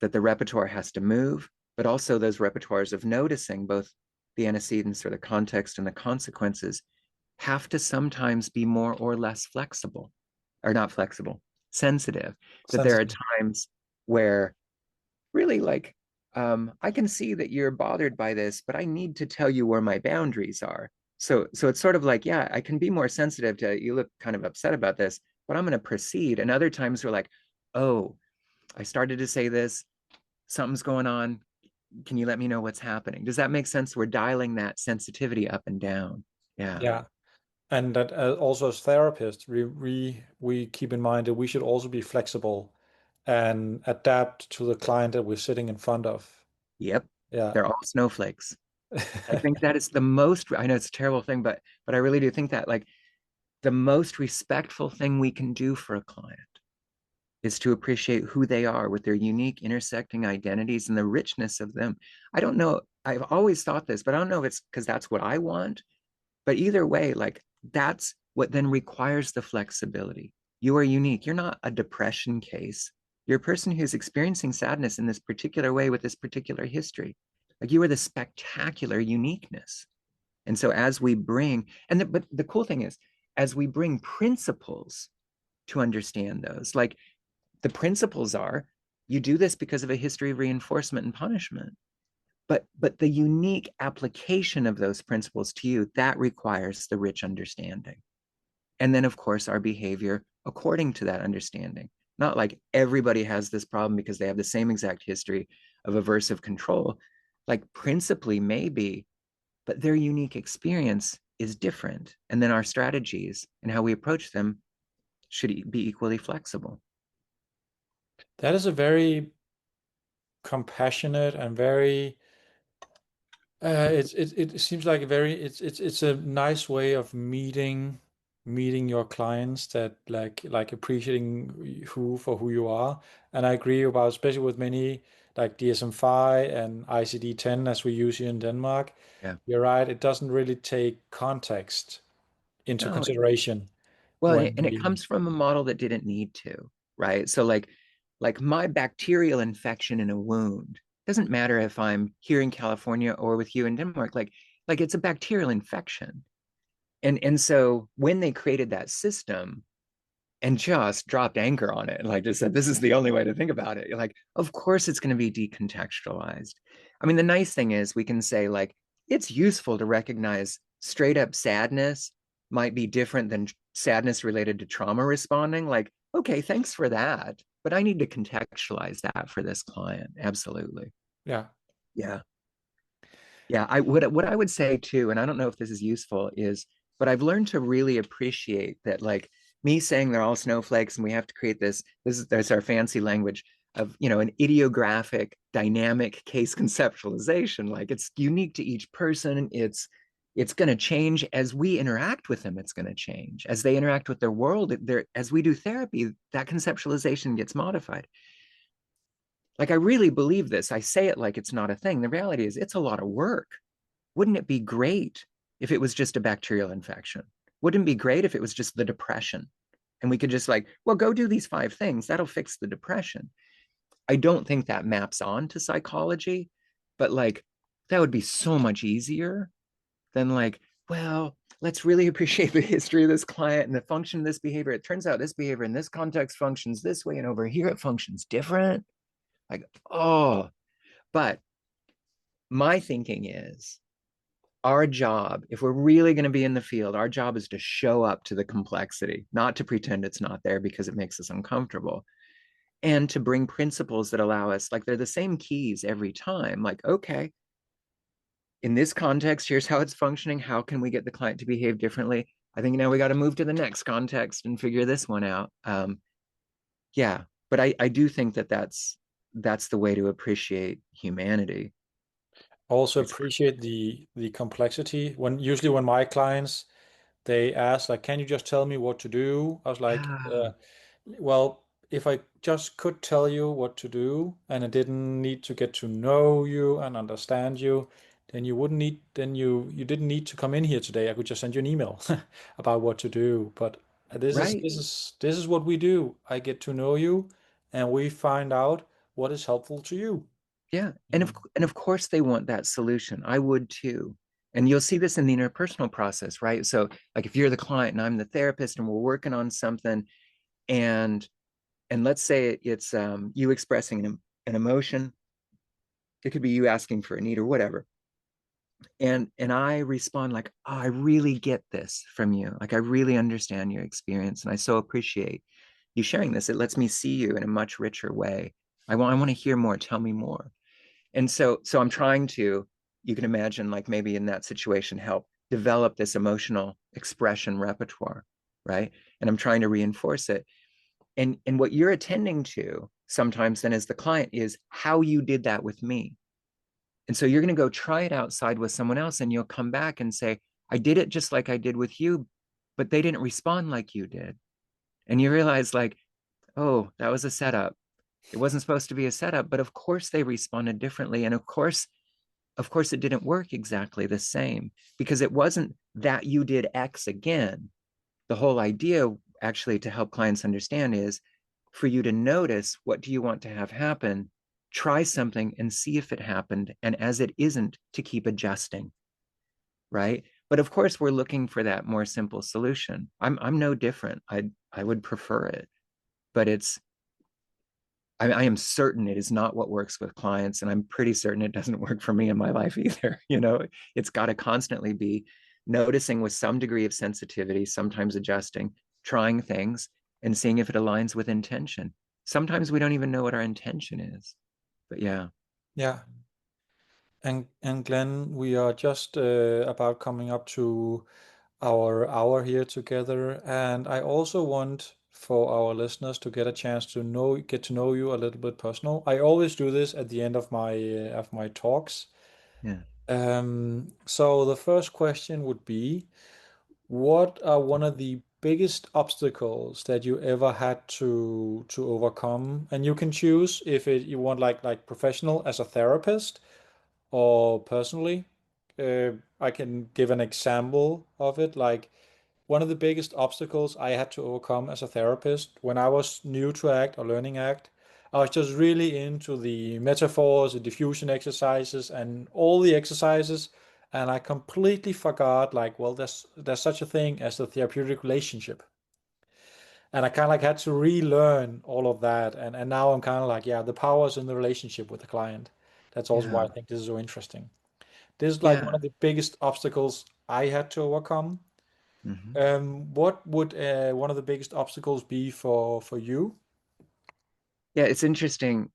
that the repertoire has to move, but also those repertoires of noticing both the antecedents or the context and the consequences have to sometimes be more or less flexible, or not flexible, sensitive. That there are Sensitive. times where really like, I can see that you're bothered by this, but I need to tell you where my boundaries are. So it's sort of like, yeah, I can be more sensitive to, you look kind of upset about this, but I'm going to proceed. And other times we're like, oh, I started to say this, something's going on. Can you let me know what's happening? Does that make sense? We're dialing that sensitivity up and down. Yeah. Yeah. And that also as therapists, we keep in mind that we should also be flexible and adapt to the client that we're sitting in front of. Yep. Yeah. They're all snowflakes. I think that is the most, I know it's a terrible thing, but I really do think that like the most respectful thing we can do for a client is to appreciate who they are with their unique intersecting identities and the richness of them. I don't know. I've always thought this, but I don't know if it's because that's what I want. But either way, like that's what then requires the flexibility. You are unique. You're not a depression case. You're a person who's experiencing sadness in this particular way with this particular history. Like you are the spectacular uniqueness. And so as we bring, but the cool thing is, as we bring principles to understand those, like the principles are, you do this because of a history of reinforcement and punishment. But the unique application of those principles to you, that requires the rich understanding. And then of course our behavior according to that understanding. Not like everybody has this problem because they have the same exact history of aversive control. Like principally maybe, but their unique experience is different. And then our strategies and how we approach them should be equally flexible. That is a very compassionate and very it seems like a very it's a nice way of meeting your clients that like appreciating who for who you are. And I agree about especially with many like DSM-5 and ICD-10 as we use here in Denmark. Yeah. You're right, it doesn't really take context into No, consideration well, when and it we comes from a model that didn't need to, right? So like my bacterial infection in a wound doesn't matter if I'm here in California or with you in Denmark. Like it's a bacterial infection. And so when they created that system, and just dropped anchor on it and like just said, this is the only way to think about it. You're like, of course it's going to be decontextualized. I mean, the nice thing is we can say, like, it's useful to recognize straight up sadness might be different than sadness related to trauma responding. Like, okay, thanks for that. But I need to contextualize that for this client. Absolutely. yeah. Yeah. Yeah, I what I would say too, and I don't know if this is useful, is but I've learned to really appreciate that like me saying they're all snowflakes and we have to create this is there's our fancy language of an ideographic dynamic case conceptualization. Like it's unique to each person. It's going to change as we interact with them. It's going to change as they interact with their world. As we do therapy, that conceptualization gets modified. Like I really believe this. I say it like it's not a thing. The reality is it's a lot of work. Wouldn't it be great if it was just a bacterial infection? Wouldn't it be great if it was just the depression? And we could just like, well, go do these 5 things. That'll fix the depression. I don't think that maps on to psychology, but like that would be so much easier than like well, let's really appreciate the history of this client and the function of this behavior. It turns out this behavior in this context functions this way, and over here it functions different. Like, oh, but my thinking is our job, if we're really going to be in the field, our job is to show up to the complexity, not to pretend it's not there because it makes us uncomfortable, and to bring principles that allow us, like, they're the same keys every time. Like, okay, in this context, here's how it's functioning. How can we get the client to behave differently? I think now we got to move to the next context and figure this one out. Yeah, but I do think that that's the way to appreciate humanity. Also It's appreciate the complexity. When usually when my clients they ask like, "Can you just tell me what to do?" I was like, yeah, well, if I just could tell you what to do and I didn't need to get to know you and understand you, then you wouldn't need, then you didn't need to come in here today. I could just send you an email about what to do. But this is right. this is this is what we do. I get to know you and we find out what is helpful to you. Yeah, Mm. and of course they want that solution. I would too. And you'll see this in the interpersonal process, right? So, like, if you're the client and I'm the therapist and we're working on something, and let's say it's you expressing an emotion, it could be you asking for a need or whatever, and I respond like, oh, I really get this from you, like I really understand your experience and I so appreciate you sharing this. It lets me see you in a much richer way. I want to hear more, tell me more. And so I'm trying to, you can imagine, like, maybe in that situation, help develop this emotional expression repertoire, right? And I'm trying to reinforce it. And what you're attending to sometimes then as the client is how you did that with me. And so you're going to go try it outside with someone else and you'll come back and say, I did it just like I did with you, but they didn't respond like you did. And you realize, like, oh, that was a setup. It wasn't supposed to be a setup, but of course they responded differently. And of course it didn't work exactly the same because it wasn't that you did X again. The whole idea, actually, to help clients understand is for you to notice, what do you want to have happen, try something and see if it happened, and as it isn't, to keep adjusting, right? But of course we're looking for that more simple solution. I'm no different. I would prefer it, but I am certain it is not what works with clients, and I'm pretty certain it doesn't work for me in my life either. It's got to constantly be noticing with some degree of sensitivity, sometimes adjusting, trying things, and seeing if it aligns with intention. Sometimes we don't even know what our intention is, but yeah, Yeah. And Glenn, we are just about coming up to our hour here together, and I also want for our listeners to get a chance to get to know you a little bit personal. I always do this at the end of my talks. yeah. So the first question would be, what are one of the biggest obstacles that you ever had to overcome? And you can choose if you want like professional as a therapist or personally. I can give an example of it. Like one of the biggest obstacles I had to overcome as a therapist when I was new to ACT or learning ACT, I was just really into the metaphors, the diffusion exercises, and all the exercises, and I completely forgot like, well, there's such a thing as the therapeutic relationship, and I kind of like had to relearn all of that, and now I'm kind of like, yeah, the power is in the relationship with the client. That's also why Yeah, I think this is so interesting. This is like one yeah. of the biggest obstacles I had to overcome. Mm-hmm. What would one of the biggest obstacles be for you? Yeah, it's interesting.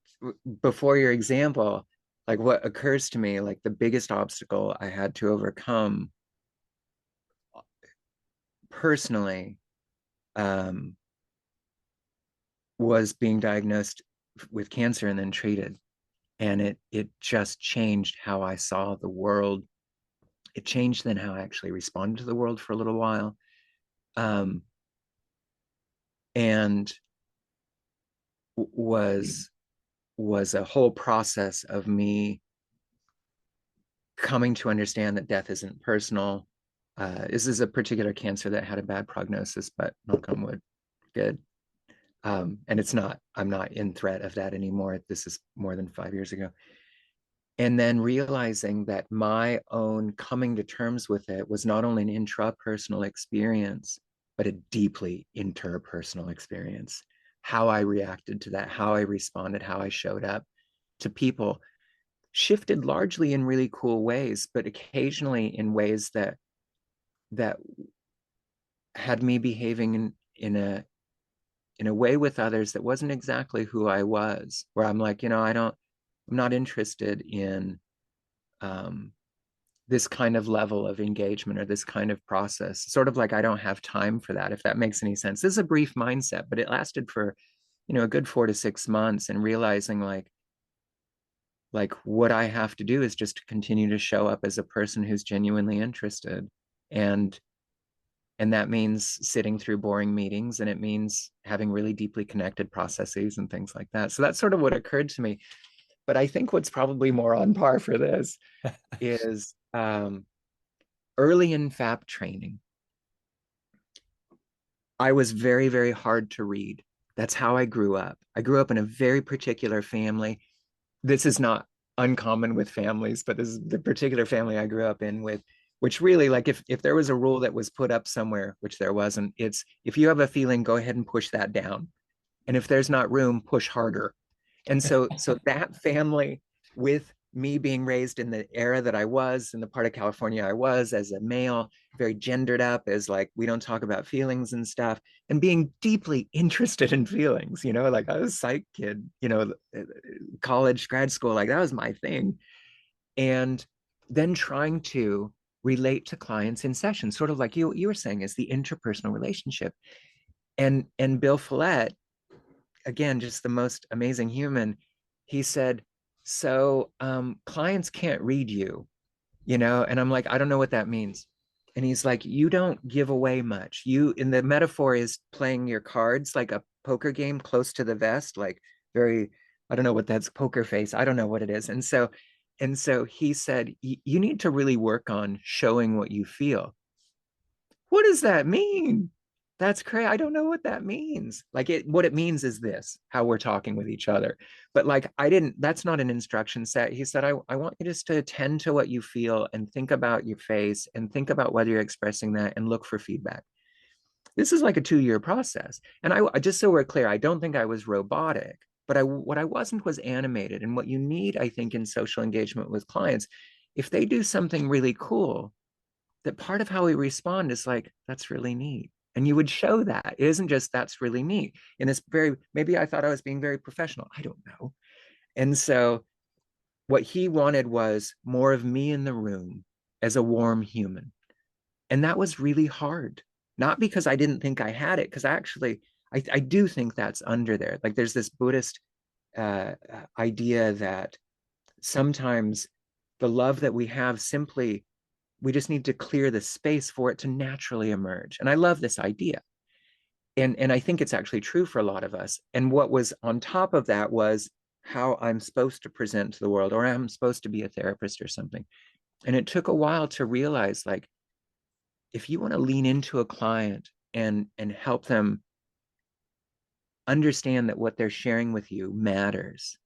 Before your example, like, what occurs to me, like the biggest obstacle I had to overcome personally, um, was being diagnosed with cancer and then treated. And it just changed how I saw the world. It changed then how I actually responded to the world for a little while. Um, and was was a whole process of me coming to understand that death isn't personal. This is a particular cancer that had a bad prognosis, but knock on wood, good. And I'm not in threat of that anymore. This is more than 5 years ago. And then realizing that my own coming to terms with it was not only an intrapersonal experience, but a deeply interpersonal experience. How I reacted to that, how I responded, how I showed up to people shifted largely in really cool ways, but occasionally in ways that had me behaving in a way with others that wasn't exactly who I was, where I'm like, I'm not interested in um, this kind of level of engagement or this kind of process. Sort of like I don't have time for that, if that makes any sense. This is a brief mindset, but it lasted for, a good 4 to 6 months, and realizing like what I have to do is just to continue to show up as a person who's genuinely interested. And and that means sitting through boring meetings, and it means having really deeply connected processes and things like that. So that's sort of what occurred to me. But I think what's probably more on par for this is early in FAP training. I was very, very hard to read. That's how I grew up. I grew up in a very particular family. This is not uncommon with families, but this is the particular family I grew up in with, which really, like, if there was a rule that was put up somewhere, which there wasn't, it's if you have a feeling, go ahead and push that down. And if there's not room, push harder. And so that family, with me being raised in the era that I was, in the part of California I was as a male, very gendered up, as like we don't talk about feelings and stuff, and being deeply interested in feelings, like I was a psych kid, college, grad school, like that was my thing. And then trying to relate to clients in sessions, sort of like you were saying, is the interpersonal relationship. And Bill Follett, again, just the most amazing human, he said, so clients can't read you, and I'm like, I don't know what that means. And he's like, you don't give away much. You, in the metaphor, is playing your cards like a poker game close to the vest, like very, I don't know what that's, poker face. I don't know what it is. And so he said, you need to really work on showing what you feel. What does that mean? That's crazy. I don't know what that means. Like what it means is this, how we're talking with each other. But like that's not an instruction set. He said, I want you just to attend to what you feel and think about your face and think about whether you're expressing that and look for feedback. This is like a 2-year process. And I just, so we're clear, I don't think I was robotic, but what I wasn't was animated. And what you need, I think, in social engagement with clients, if they do something really cool, that part of how we respond is like, that's really neat. And you would show that. It isn't just that's really neat. In this very, maybe I thought I was being very professional. I don't know. And so what he wanted was more of me in the room as a warm human. And that was really hard. Not because I didn't think I had it, because I do think that's under there. Like there's this Buddhist idea that sometimes the love that we have, simply we just need to clear the space for it to naturally emerge. And I love this idea. And I think it's actually true for a lot of us. And what was on top of that was how I'm supposed to present to the world, or I'm supposed to be a therapist or something. And it took a while to realize, like, if you want to lean into a client and help them understand that what they're sharing with you matters,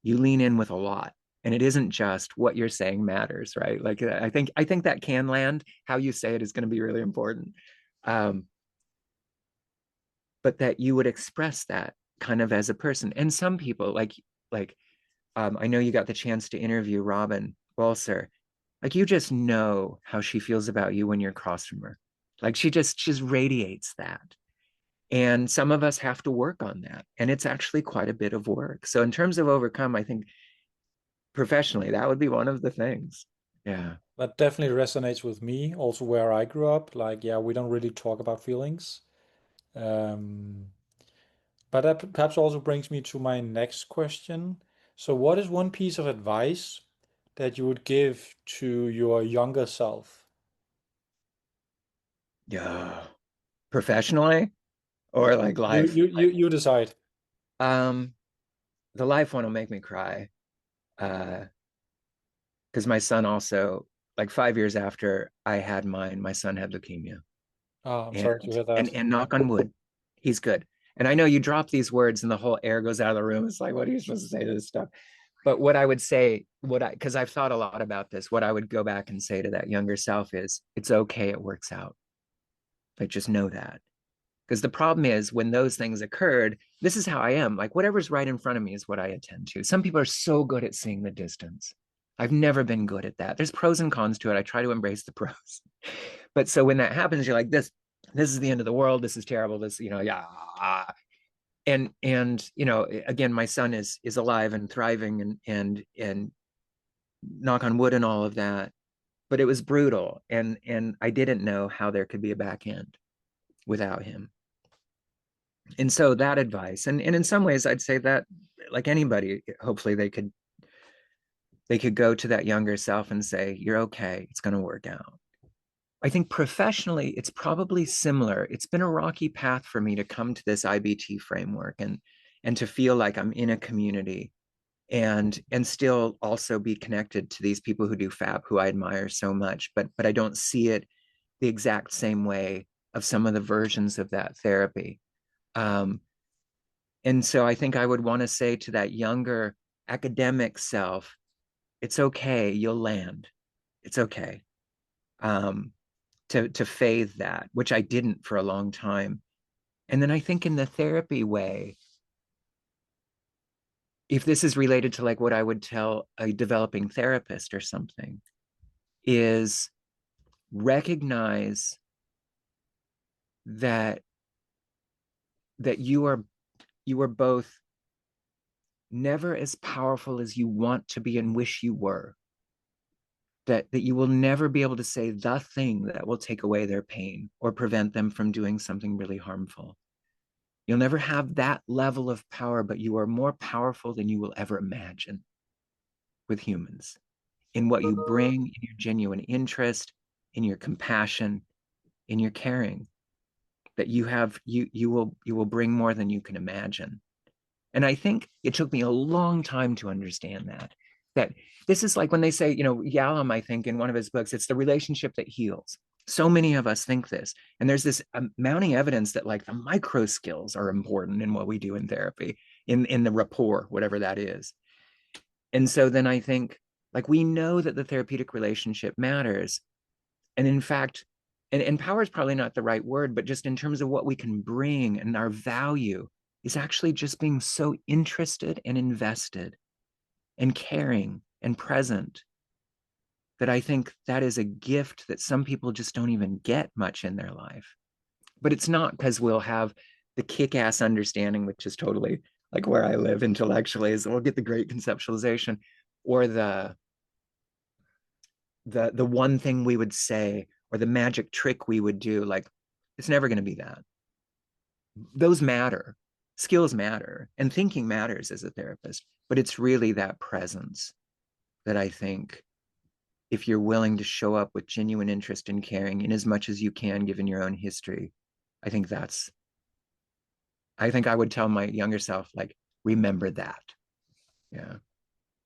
you lean in with a lot. And it isn't just what you're saying matters, right? Like I think that can land. How you say it is going to be really important. um, but that you would express that kind of as a person. And some people, like I know you got the chance to interview Robin Walser. Like you just know how she feels about you when you're across from her. Like she just radiates that. And some of us have to work on that. And it's actually quite a bit of work. So in terms of overcome, I think professionally, that would be one of the things. Yeah. That definitely resonates with me, also where I grew up. Like, yeah, we don't really talk about feelings. Um, but that perhaps also brings me to my next question. So, what is one piece of advice that you would give to your younger self? Yeah. Professionally or like You life? you you you decide. Um, the life one will make me cry. Because my son also, like 5 years after I had mine, my son had leukemia. Oh, I'm And sorry to hear and that. and knock on wood, he's good. And I know you drop these words and the whole air goes out of the room. It's like, what are you supposed to say to this stuff? But what I would say, because I've thought a lot about this, what I would go back and say to that younger self is, it's okay, it works out. Like, just know that. Because the problem is when those things occurred, this is how I am. Like, whatever's right in front of me is what I attend to. Some people are so good at seeing the distance. I've never been good at that. There's pros and cons to it. I try to embrace the pros. But so when that happens, you're like, this is the end of the world. This is terrible. This, yeah. And again, my son is alive and thriving and knock on wood and all of that. But it was brutal. And I didn't know how there could be a back end without him. And so that advice, and in some ways I'd say that, like anybody, hopefully they could go to that younger self and say, you're okay, it's going to work out. I think professionally it's probably similar. It's been a rocky path for me to come to this IBT framework and to feel like I'm in a community and still also be connected to these people who do FAP, who I admire so much, but I don't see it the exact same way of some of the versions of that therapy. um, and so I think I would want to say to that younger academic self, it's okay, you'll land. It's okay. Um, to fade that, which I didn't for a long time. And then I think in the therapy way, if this is related to like what I would tell a developing therapist or something, is recognize that you are both never as powerful as you want to be and wish you were. That you will never be able to say the thing that will take away their pain or prevent them from doing something really harmful. You'll never have that level of power, but you are more powerful than you will ever imagine with humans in what you bring, in your genuine interest, in your compassion, in your caring. That you will bring more than you can imagine. And I think it took me a long time to understand that this is like when they say, Yalom, I think in one of his books, it's the relationship that heals. So many of us think this. And there's this mounting evidence that like the micro skills are important in what we do in therapy, in the rapport, whatever that is. And so then I think like we know that the therapeutic relationship matters. And in fact, and power is probably not the right word, but just in terms of what we can bring and our value is actually just being so interested and invested and caring and present, that I think that is a gift that some people just don't even get much in their life. But it's not because we'll have the kick-ass understanding, which is totally like where I live intellectually, is we'll get the great conceptualization or the one thing we would say or the magic trick we would do. Like, it's never going to be that. Those matter. Skills matter and thinking matters as a therapist, but it's really that presence that I think, if you're willing to show up with genuine interest and caring in as much as you can given your own history, I think that's I think I would tell my younger self, like, remember that. Yeah.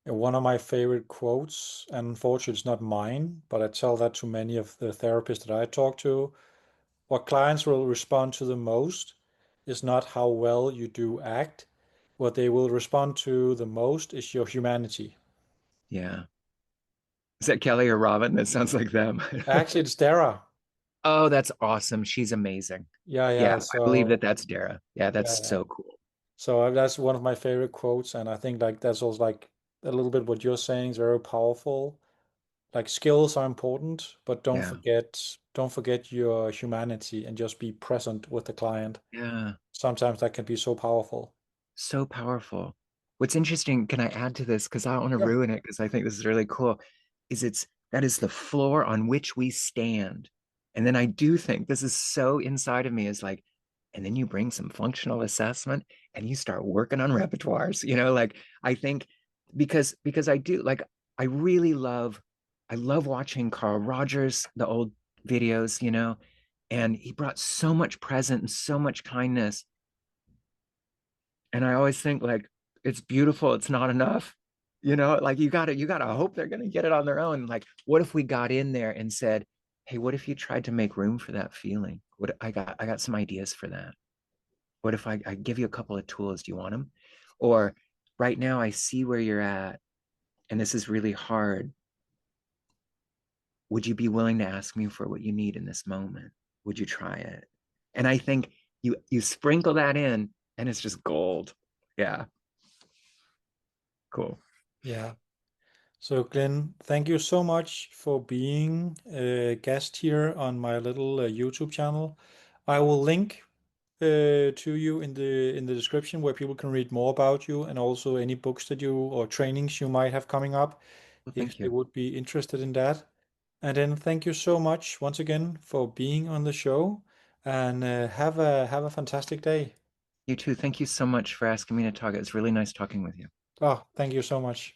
One of my favorite quotes, and unfortunately it's not mine, but I tell that to many of the therapists that I talk to. What clients will respond to the most is not how well you do act. What they will respond to the most is your humanity. Yeah. Is that Kelly or Robin? That sounds like them. Actually, it's Dara. Oh, that's awesome. She's amazing. Yeah, Yeah, yeah. I believe So, that's Dara. Yeah, yeah, that's yeah. so cool. So that's one of my favorite quotes, and I think like that's also like a little bit what you're saying is very powerful. Like skills are important, but Yeah. don't forget your humanity and just be present with the client. Yeah. Sometimes that can be so powerful. So powerful. What's interesting, can I add to this? Because I don't want to Yeah. ruin it, because I think this is really cool. It's that is the floor on which we stand. And then I do think this is so inside of me, is like, and then you bring some functional assessment and you start working on repertoires, like I think because I do like I love watching Carl Rogers, the old videos, and he brought so much present and so much kindness. And I always think like, it's beautiful, it's not enough. Like you gotta hope they're gonna get it on their own. Like, what if we got in there and said, hey, what if you tried to make room for that feeling? What I got some ideas for that. What if I give you a couple of tools? Do you want them? Or right now I see where you're at. and this is really hard. Would you be willing to ask me for what you need in this moment? Would you try it? And I think you sprinkle that in and it's just gold. Yeah, cool. Yeah. So, Glenn, thank you so much for being a guest here on my little YouTube channel. I will link to you in the description where people can read more about you and also any books that you or trainings you might have coming up Well, if thank they you. would be interested in that. And then thank you so much once again for being on the show and have a fantastic day. You too. Thank you so much for asking me to talk. It was really nice talking with you. Oh, thank you so much.